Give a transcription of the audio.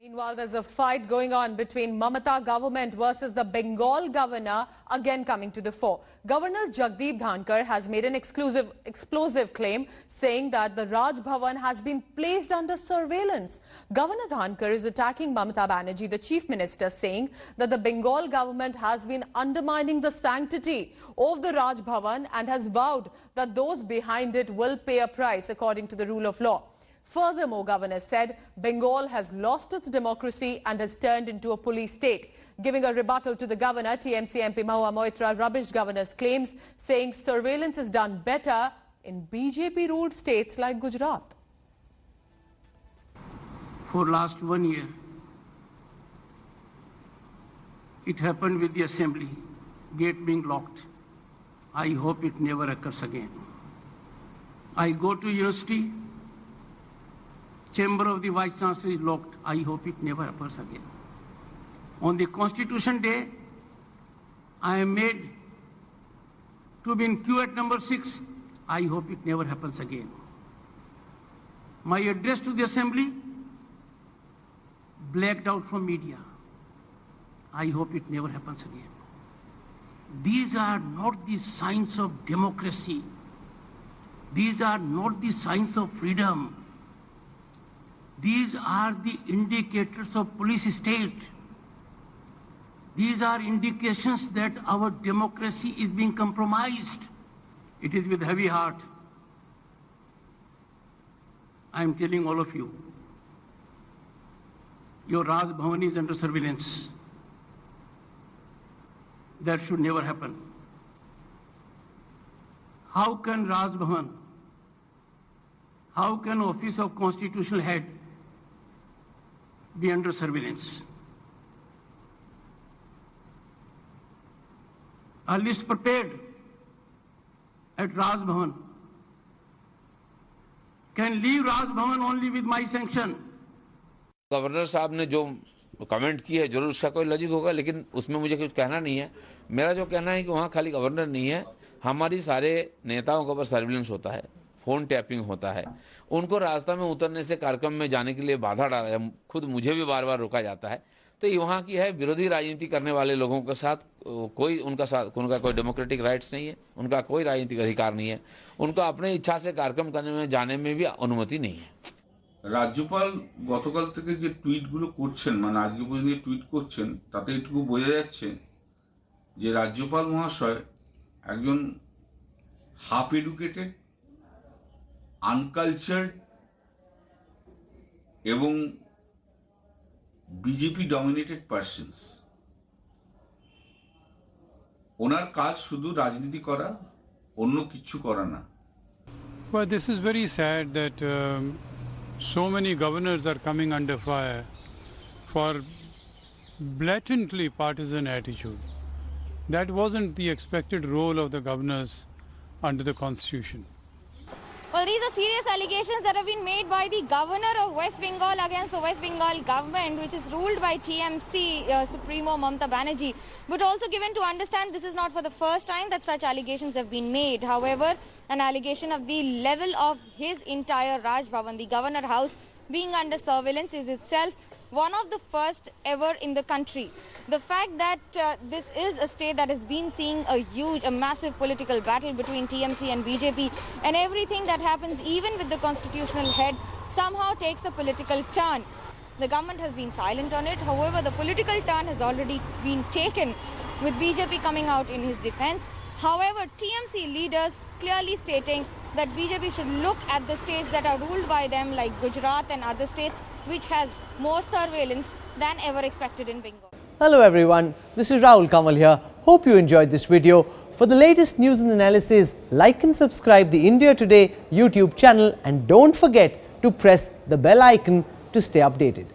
Meanwhile, there's a fight going on between Mamata government versus the Bengal governor, again coming to the fore. Governor Jagdeep Dhankar has made an explosive claim saying that the Raj Bhavan has been placed under surveillance. Governor Dhankar is attacking Mamata Banerjee, the chief minister, saying that the Bengal government has been undermining the sanctity of the Raj Bhavan and has vowed that those behind it will pay a price according to the rule of law. Furthermore, Governor said Bengal has lost its democracy and has turned into a police state. Giving a rebuttal to the governor, TMC MP Mahua Moitra rubbished governor's claims, saying surveillance is done better in BJP-ruled states like Gujarat. For last 1 year, it happened with the assembly, gate being locked. I hope it never occurs again. I go to university, chamber of the Vice Chancellor is locked. I hope it never happens again. On the Constitution Day, I am made to be in queue at number 6. I hope it never happens again. My address to the Assembly, blacked out from media. I hope it never happens again. These are not the signs of democracy. These are not the signs of freedom. These are the indicators of police state. These are indications that our democracy is being compromised. It is with heavy heart I am telling all of you, your Raj Bhavan is under surveillance. That should never happen. How can Raj Bhavan, how can Office of Constitutional Head be under surveillance? A list prepared at Raj Bhavan can leave Raj Bhavan only with my sanction. Governor साहब ने जो comment की है जरूर उसका कोई logic होगा, लेकिन उसमें मुझे कुछ कहना नहीं है। मेरा जो कहना है कि वहाँ खाली गवर्नर नहीं है, हमारी सारे नेताओं के ऊपर सर्विलेंस होता है, फोन टैपिंग होता है, उनको रास्ता में उतरने से कार्यक्रम में जाने के लिए बाधा डाला है, खुद मुझे भी बार बार रोका जाता है। तो ये वहाँ की है, विरोधी राजनीति करने वाले लोगों के साथ उनका कोई डेमोक्रेटिक राइट्स नहीं है, उनका कोई राजनीतिक अधिकार नहीं है, उनको अपने इच्छा से कार्यक्रम करने में जाने में भी अनुमति नहीं है। রাজ্যপাল গতকাল থেকে যে টুইটগুলো করছেন, মানে আজকে পর্যন্ত টুইট করছেন, তাতে এটুকু বোঝা যাচ্ছে যে রাজ্যপাল মহাশয় একজন হাফ এডুকেটেড, আনকালচার্ড এবং বিজেপি ডমিনেটেড পারসনস। ওনার কাজ শুধু রাজনীতি করা, অন্য কিছু করা না। Well, this is very sad that so many governors are coming under fire for blatantly partisan attitude. That wasn't the expected role of the governors under the Constitution. Well, these are serious allegations that have been made by the governor of West Bengal against the West Bengal government, which is ruled by TMC Supremo Mamata Banerjee. But also given to understand this is not for the first time that such allegations have been made. However, an allegation of the level of his entire Raj Bhavan, the governor house, being under surveillance is itself one of the first ever in the country. The fact that this is a state that has been seeing a massive political battle between TMC and BJP, and everything that happens even with the constitutional head somehow takes a political turn. The government has been silent on it. However, the political turn has already been taken with BJP coming out in his defense. However, TMC leaders clearly stating that BJP should look at the states that are ruled by them like Gujarat and other states which has more surveillance than ever expected in Bengal. Hello everyone, this is Rahul Kamal here. Hope you enjoyed this video. For the latest news and analysis, like and subscribe the India Today YouTube channel and don't forget to press the bell icon to stay updated.